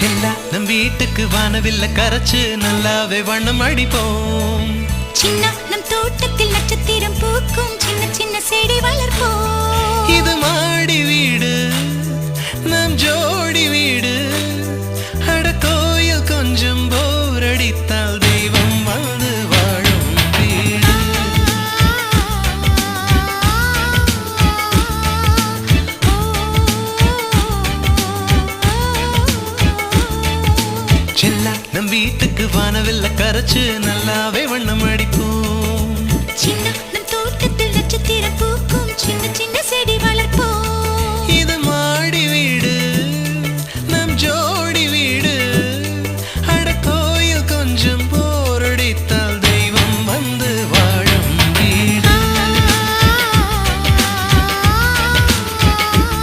செல்லா நம் வீட்டுக்கு வானவில்ல கரைச்சு நல்லாவே வண்ணம் அடிப்போம். சின்ன நம் தோட்டத்தில் நட்சத்திரம் பூக்கும் சின்ன சின்ன செடி வளர்ப்போம். இது மாடி வீடு நம் ஜோடி வீடு. அட கோயில் கொஞ்சம் போர் அடித்தால் தெய்வம் வந்து வாழும் வீடு. செல்லா நம் வீட்டுக்கு வானவில்ல கரைச்சு நல்லாவே வண்ணம் அடிப்போம். சின்ன நம் தோட்டத்தில் நட்சத்திரம் பூக்கும் சின்ன சின்ன செடி